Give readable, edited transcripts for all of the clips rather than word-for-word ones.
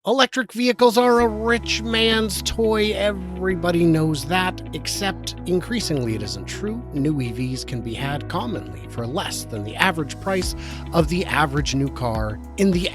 Electric vehicles are a rich man's toy. Everybody knows that, except increasingly it isn't true. New EVs can be had commonly for less than the average price of the average new car in the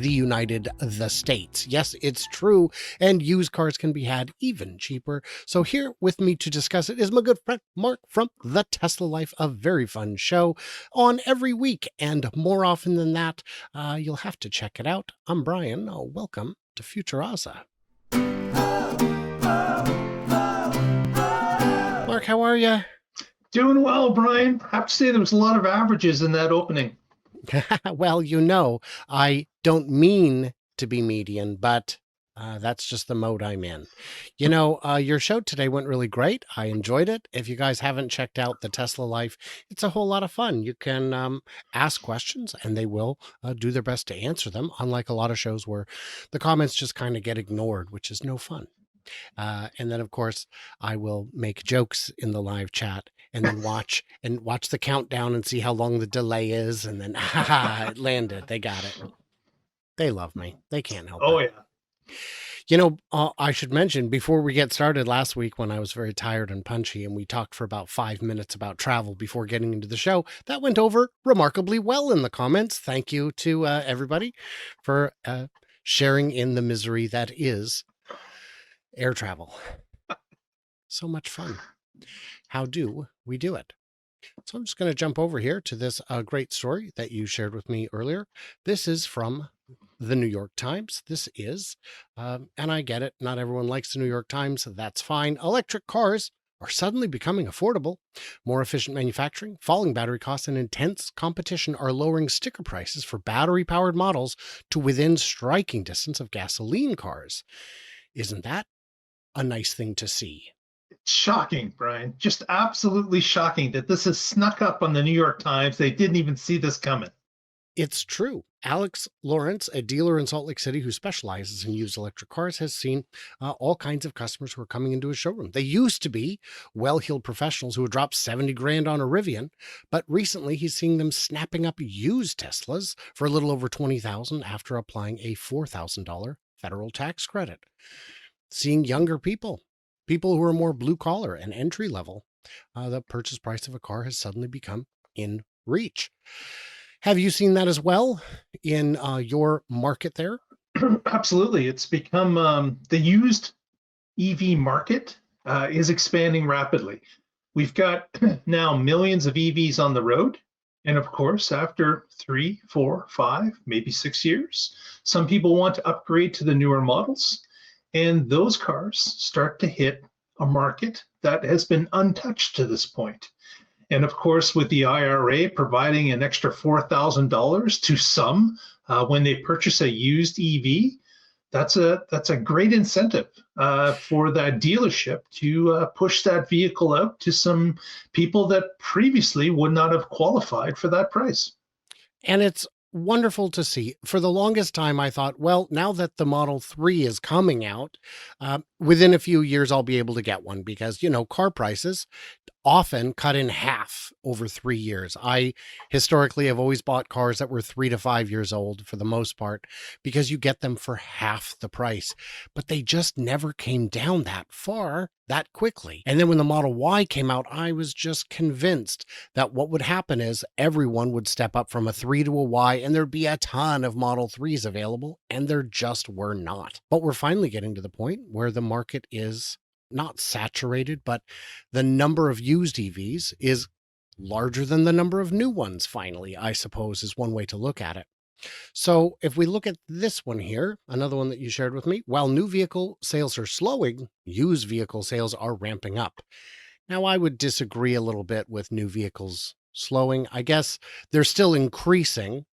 United States. Yes, it's true, and used cars can be had even cheaper. So here with me to discuss it is my good friend Mark from The Tesla Life, a very fun show on every week, and more often than that, you'll have to check it out. I'm Brian. Welcome to Futuraza. Mark, how are you? Doing well, Brian. I have to say there was a lot of averages in that opening. Well, I don't mean to be median, but that's just the mode I'm in. Your show today went really great. I enjoyed it. If you guys haven't checked out the Tesla Life, it's a whole lot of fun. You can ask questions and they will do their best to answer them, unlike a lot of shows where the comments just kind of get ignored, which is no fun. And then, of course, I will make jokes in the live chat and then watch the countdown and see how long the delay is. And then, it landed. They got it. They love me. They can't help Oh, it. yeah. I should mention before we get started last week when I was very tired and punchy and we talked for about 5 minutes about travel before getting into the show, that went over remarkably well in the comments. Thank you to everybody for sharing in the misery that is air travel. So much fun. How do we do it? So I'm just going to jump over here to this great story that you shared with me earlier. This is from the New York Times. This is, and I get it, not everyone likes the New York Times. That's fine. Electric cars are suddenly becoming affordable. More efficient manufacturing, falling battery costs, and intense competition are lowering sticker prices for battery-powered models to within striking distance of gasoline cars. Isn't that a nice thing to see? Shocking, Brian. Just absolutely shocking that this has snuck up on the New York Times. They didn't even see this coming. It's true. Alex Lawrence, a dealer in Salt Lake City who specializes in used electric cars, has seen all kinds of customers who are coming into his showroom. They used to be well-heeled professionals who would drop 70 grand on a Rivian, but recently he's seeing them snapping up used Teslas for a little over $20,000 after applying a $4,000 federal tax credit. Seeing younger people who are more blue collar and entry level, the purchase price of a car has suddenly become in reach. Have you seen that as well in your market there? Absolutely. It's become the used EV market is expanding rapidly. We've got now millions of EVs on the road. And of course, after 3, 4, 5, maybe 6 years, some people want to upgrade to the newer models. And those cars start to hit a market that has been untouched to this point. And of course, with the IRA providing an extra $4,000 to some when they purchase a used EV, that's a great incentive for that dealership to push that vehicle out to some people that previously would not have qualified for that price. And it's wonderful to see. For the longest time, I thought, well, now that the Model 3 is coming out, within a few years, I'll be able to get one because, car prices often cut in half over 3 years. I historically have always bought cars that were 3 to 5 years old for the most part because you get them for half the price, but they just never came down that far that quickly. And then when the Model Y came out, I was just convinced that what would happen is everyone would step up from a 3 to a Y and there'd be a ton of Model 3s available, and there just were not. But we're finally getting to the point where the market is not saturated, but the number of used EVs is larger than the number of new ones, finally, I suppose, is one way to look at it. So if we look at this one here, another one that you shared with me, while new vehicle sales are slowing, used vehicle sales are ramping up. Now, I would disagree a little bit with new vehicles slowing. I guess they're still increasing,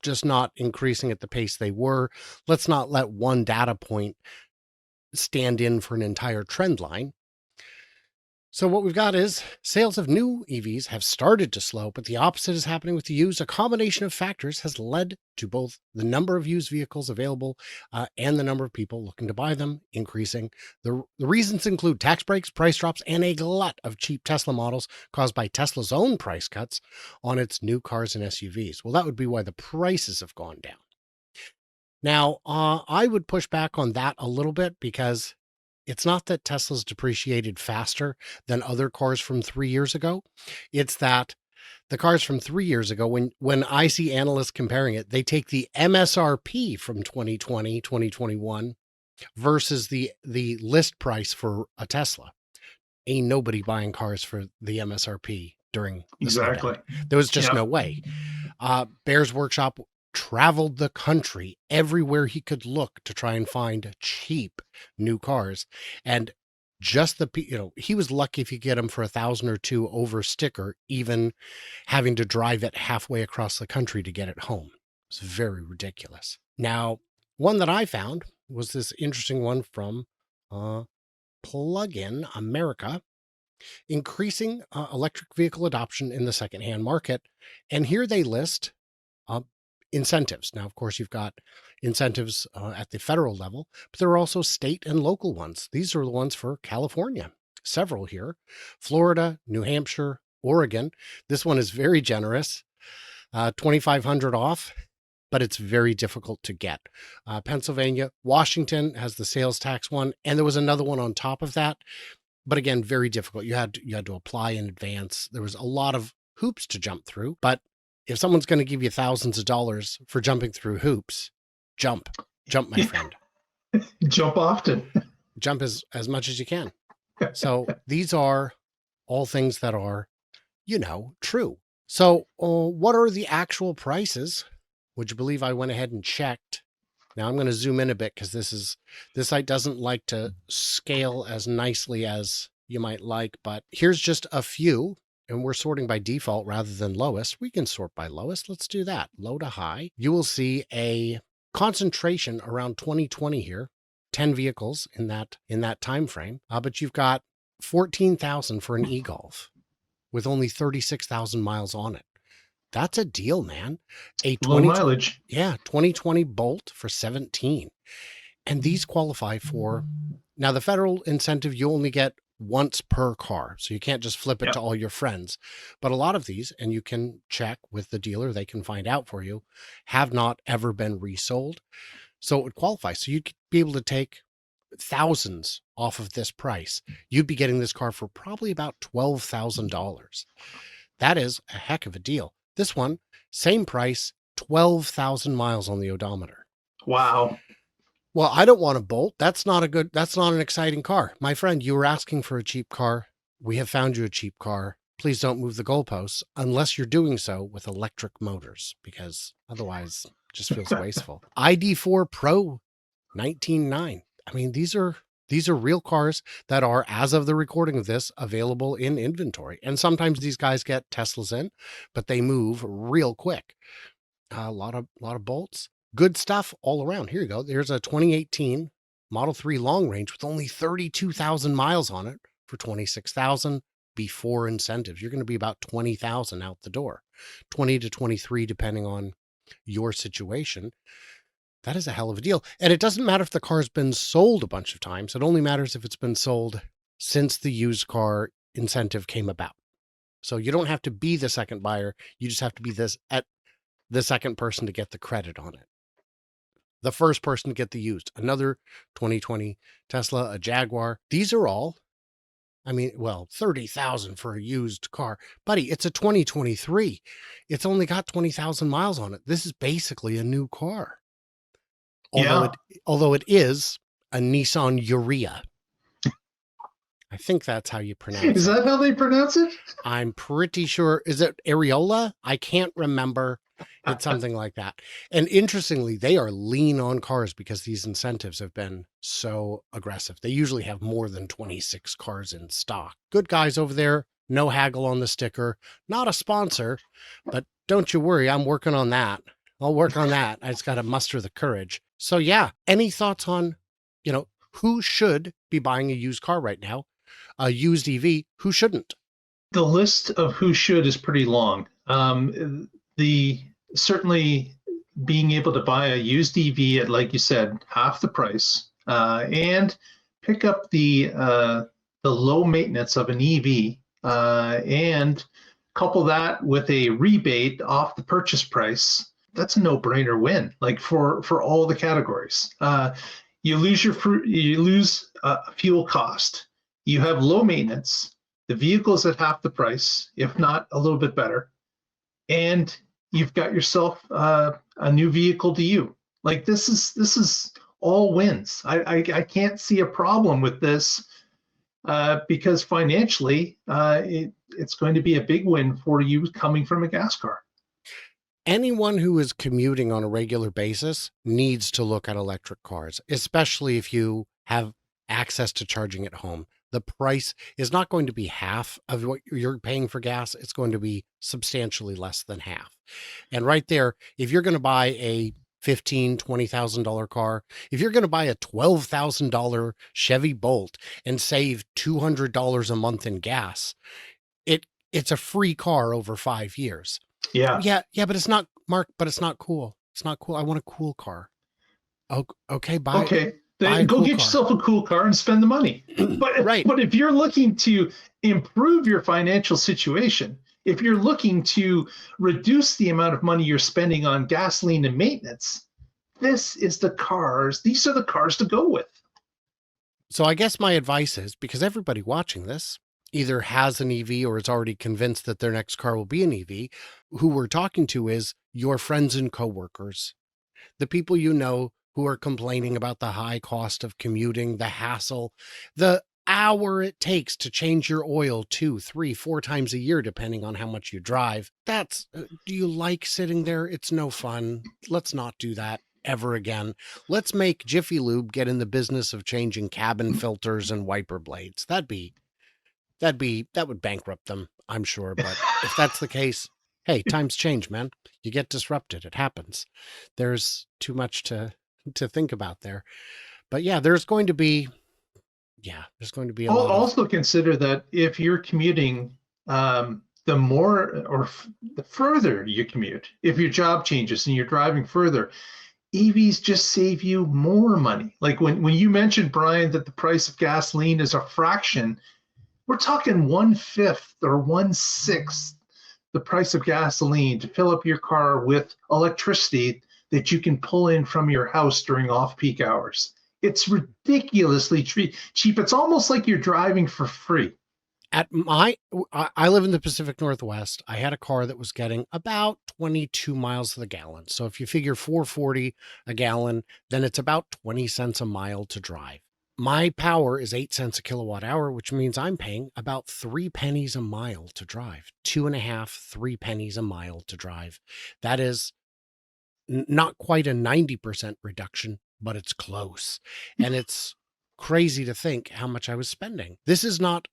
just not increasing at the pace they were. Let's not let one data point stand in for an entire trend line. So what we've got is sales of new EVs have started to slow, but the opposite is happening with the used. A combination of factors has led to both the number of used vehicles available and the number of people looking to buy them increasing. The reasons include tax breaks, price drops, and a glut of cheap Tesla models caused by Tesla's own price cuts on its new cars and SUVs. Well, that would be why the prices have gone down. Now, I would push back on that a little bit because it's not that Tesla's depreciated faster than other cars from 3 years ago. It's that the cars from 3 years ago, when I see analysts comparing it, they take the MSRP from 2020, 2021 versus the list price for a Tesla. Ain't nobody buying cars for the MSRP during the slowdown. Exactly. There was just no Yep. way. Bear's Workshop traveled the country everywhere he could look to try and find cheap new cars. And just he was lucky if you get them for $1,000 or $2 over sticker, even having to drive it halfway across the country to get it home. It's very ridiculous. Now, one that I found was this interesting one from Plug-in America, increasing electric vehicle adoption in the secondhand market. And here they list uh, incentives. Now, of course, you've got incentives at the federal level, but there are also state and local ones. These are the ones for California, several here, Florida, New Hampshire, Oregon. This one is very generous, 2,500 off, but it's very difficult to get. Pennsylvania, Washington has the sales tax one, and there was another one on top of that. But again, very difficult. You had to apply in advance. There was a lot of hoops to jump through. But if someone's going to give you thousands of dollars for jumping through hoops, jump, my friend. Jump often. Jump as much as you can. So these are all things that are, true. So what are the actual prices? Would you believe I went ahead and checked? Now I'm going to zoom in a bit because this site doesn't like to scale as nicely as you might like, but here's just a few, and we're sorting by default rather than lowest. We can sort by lowest. Let's do that. Low to high. You will see a concentration around 2020 here, 10 vehicles in that time frame. But you've got 14,000 for an e-Golf with only 36,000 miles on it. That's a deal, man. A Low mileage. 2020 Bolt for 17. And these qualify for, now the federal incentive, you only get once per car. So you can't just flip it to all your friends. But a lot of these, and you can check with the dealer, they can find out for you, have not ever been resold. So it would qualify. So you'd be able to take thousands off of this price. You'd be getting this car for probably about $12,000. That is a heck of a deal. This one, same price, 12,000 miles on the odometer. Wow. Well, I don't want a Bolt. That's not an exciting car. My friend, you were asking for a cheap car. We have found you a cheap car. Please don't move the goalposts unless you're doing so with electric motors, because otherwise it just feels wasteful. ID4 Pro 19.9. I mean, these are real cars that are, as of the recording of this, available in inventory. And sometimes these guys get Teslas in, but they move real quick. A lot of Bolts. Good stuff all around. Here you go. There's a 2018 Model 3 long range with only 32,000 miles on it for 26,000 before incentives. You're going to be about 20,000 out the door. 20 to 23 depending on your situation. That is a hell of a deal. And it doesn't matter if the car's been sold a bunch of times. It only matters if it's been sold since the used car incentive came about. So you don't have to be the second buyer. You just have to be the second person to get the credit on it. The first person to get the used. Another 2020 Tesla, a Jaguar. These are all, 30,000 for a used car. Buddy, it's a 2023. It's only got 20,000 miles on it. This is basically a new car. Although it is a Nissan Urea. I think that's how you pronounce it. Is that how they pronounce it? I'm pretty sure. Is it Areola? I can't remember. It's something like that. And interestingly, they are lean on cars because these incentives have been so aggressive. They usually have more than 26 cars in stock. Good guys over there. No haggle on the sticker. Not a sponsor, but don't you worry. I'm working on that. I'll work on that. I just got to muster the courage. So yeah, any thoughts on, who should be buying a used car right now? A used EV, who shouldn't? The list of who should is pretty long. Certainly being able to buy a used EV at, like you said, half the price, and pick up the low maintenance of an EV, and couple that with a rebate off the purchase price, that's a no-brainer win, like for all the categories. You lose fuel cost. You have low maintenance. The vehicle's at half the price, if not a little bit better, and you've got yourself a new vehicle to you. Like this is all wins. I can't see a problem with this because financially it's going to be a big win for you coming from a gas car. Anyone who is commuting on a regular basis needs to look at electric cars, especially if you have access to charging at home. The price is not going to be half of what you're paying for gas. It's going to be substantially less than half. And right there, if you're going to buy a $15,000-$20,000 car, if you're going to buy a $12,000 Chevy Bolt and save $200 a month in gas, it's a free car over 5 years. Yeah. Yeah, but it's not, Mark, but it's not cool. It's not cool. I want a cool car. Oh, okay, Okay. buy Then a go cool get car. yourself a cool car and spend the money. But Right. but if you're looking to improve your financial situation, if you're looking to reduce the amount of money you're spending on gasoline and maintenance, these are the cars to go with. So I guess my advice is, because everybody watching this either has an EV or is already convinced that their next car will be an EV, who we're talking to is your friends and coworkers, the people you know who are complaining about the high cost of commuting, the hassle, the hour it takes to change your oil 2, 3, 4 times a year, depending on how much you drive. Do you like sitting there? It's no fun. Let's not do that ever again. Let's make Jiffy Lube get in the business of changing cabin filters and wiper blades. That would bankrupt them, I'm sure. But if that's the case, hey, times change, man. You get disrupted. It happens. There's too much to think about there. But yeah, there's going to be a lot of. Also consider that if you're commuting, the more or the further you commute, if your job changes and you're driving further, EVs just save you more money. Like when you mentioned, Brian, that the price of gasoline is a fraction, we're talking 1/5 or 1/6 the price of gasoline to fill up your car with electricity that you can pull in from your house during off-peak hours. It's ridiculously cheap. It's almost like you're driving for free. I live in the Pacific Northwest. I had a car that was getting about 22 miles to the gallon. So if you figure 440 a gallon, then it's about 20 cents a mile to drive. My power is 8 cents a kilowatt hour, which means I'm paying about 3 pennies a mile to drive. 2.5, 3 pennies a mile to drive. That is not quite a 90% reduction, but it's close. And it's crazy to think how much I was spending. This is not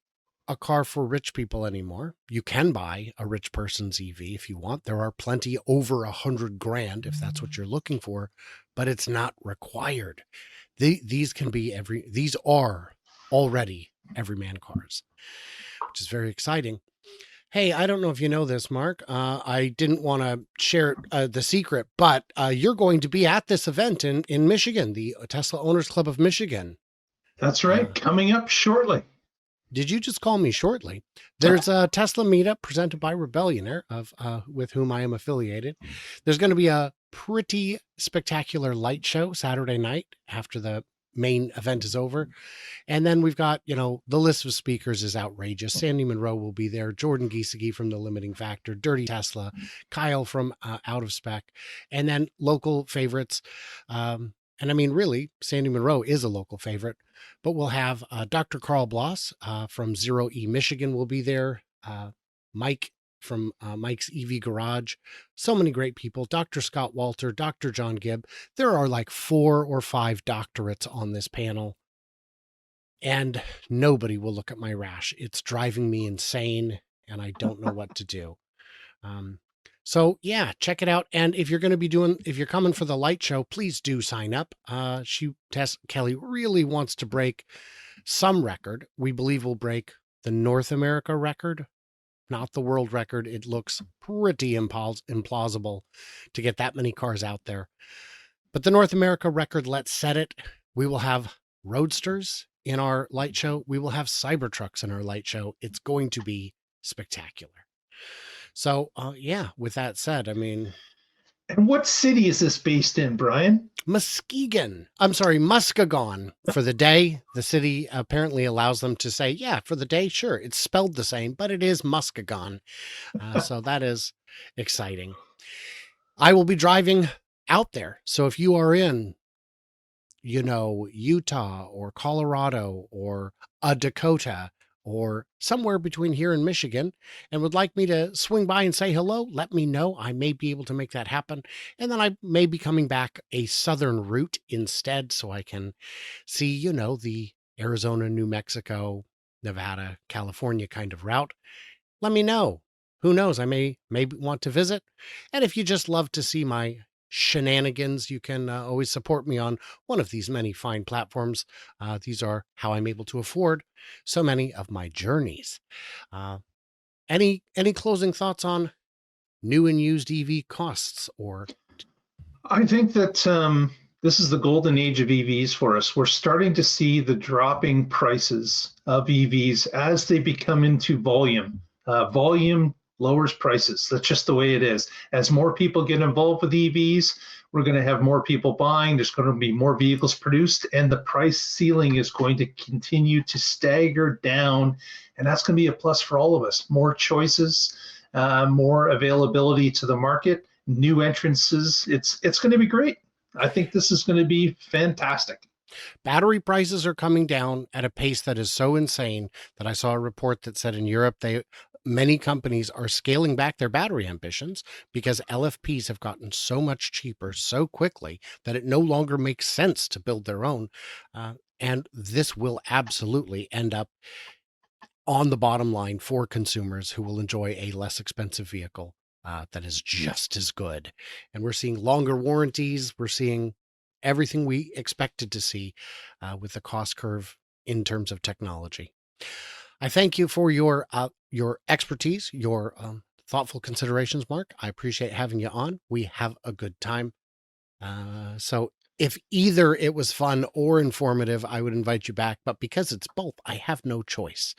a car for rich people anymore. You can buy a rich person's EV if you want. There are plenty over $100,000 if that's what you're looking for, but it's not required. These are already everyman cars, which is very exciting. Hey, I don't know if you know this, Mark. I didn't want to share the secret, but you're going to be at this event in Michigan, the Tesla Owners Club of Michigan. That's right. Coming up shortly. Did you just call me shortly? There's a Tesla meetup presented by Rebellionaire, with whom I am affiliated. There's going to be a pretty spectacular light show Saturday night after the main event is over. And then we've got, the list of speakers is outrageous. Sandy Monroe will be there, Jordan Giesecke from The Limiting Factor, Dirty Tesla, Kyle from Out of Spec, and then local favorites. And I mean, really, Sandy Monroe is a local favorite, but we'll have Dr. Carl Bloss from Zero E Michigan will be there. Mike from Mike's EV Garage. So many great people. Dr. Scott Walter, Dr. John Gibb. There are like 4 or 5 doctorates on this panel. And nobody will look at my rash. It's driving me insane, and I don't know what to do. So yeah, check it out. And if you're coming for the light show, please do sign up. Kelly really wants to break some record. We believe we'll break the North America record, not the world record. It looks pretty implausible to get that many cars out there. But the North America record, let's set it. We will have roadsters in our light show. We will have Cybertrucks in our light show. It's going to be spectacular. So, yeah, with that said, I mean. And what city is this based in, Brian? Muskegon. I'm sorry, Muskegon for the day. The city apparently allows them to say, yeah, for the day, sure. It's spelled the same, but it is Muskegon. So that is exciting. I will be driving out there. So if you are in, Utah or Colorado or a Dakota or somewhere between here and Michigan and would like me to swing by and say hello, let me know. I may be able to make that happen. And then I may be coming back a southern route instead so I can see, the Arizona, New Mexico, Nevada, California kind of route. Let me know. Who knows? I may want to visit. And if you just love to see my shenanigans, you can always support me on one of these many fine platforms. These are how I'm able to afford so many of my journeys. Uh, any closing thoughts on new and used EV costs or I think that this is the golden age of EVs for us. We're starting to see the dropping prices of EVs as they become into volume. Volume lowers prices. That's just the way it is. As more people get involved with EVs, we're going to have more people buying. There's going to be more vehicles produced, and the price ceiling is going to continue to stagger down. And that's going to be a plus for all of us. More choices, more availability to the market, new entrances. It's going to be great. I think this is going to be fantastic. battery prices are coming down at a pace that is so insane that I saw a report that said in Europe many companies are scaling back their battery ambitions because LFPs have gotten so much cheaper so quickly that it no longer makes sense to build their own. And this will absolutely end up on the bottom line for consumers who will enjoy a less expensive vehicle that is just as good. And we're seeing longer warranties. We're seeing everything we expected to see with the cost curve in terms of technology. I thank you for your expertise, your thoughtful considerations, Mark. I appreciate having you on. We have a good time. So if either it was fun or informative, I would invite you back. But because it's both, I have no choice.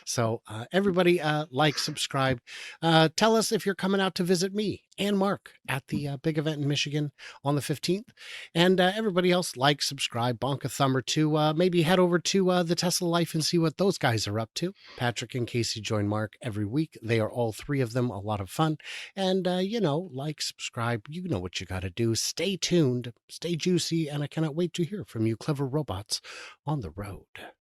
So everybody, like, subscribe. Tell us if you're coming out to visit me and Mark at the big event in Michigan on the 15th. And everybody else, like, subscribe, bonk a thumb or two. Maybe head over to the Tesla Life and see what those guys are up to. Patrick and Casey join Mark every week. They are all three of them a lot of fun. And, like, subscribe. You know what you got to do. Stay tuned, stay juicy, and I cannot wait to hear from you clever robots on the road.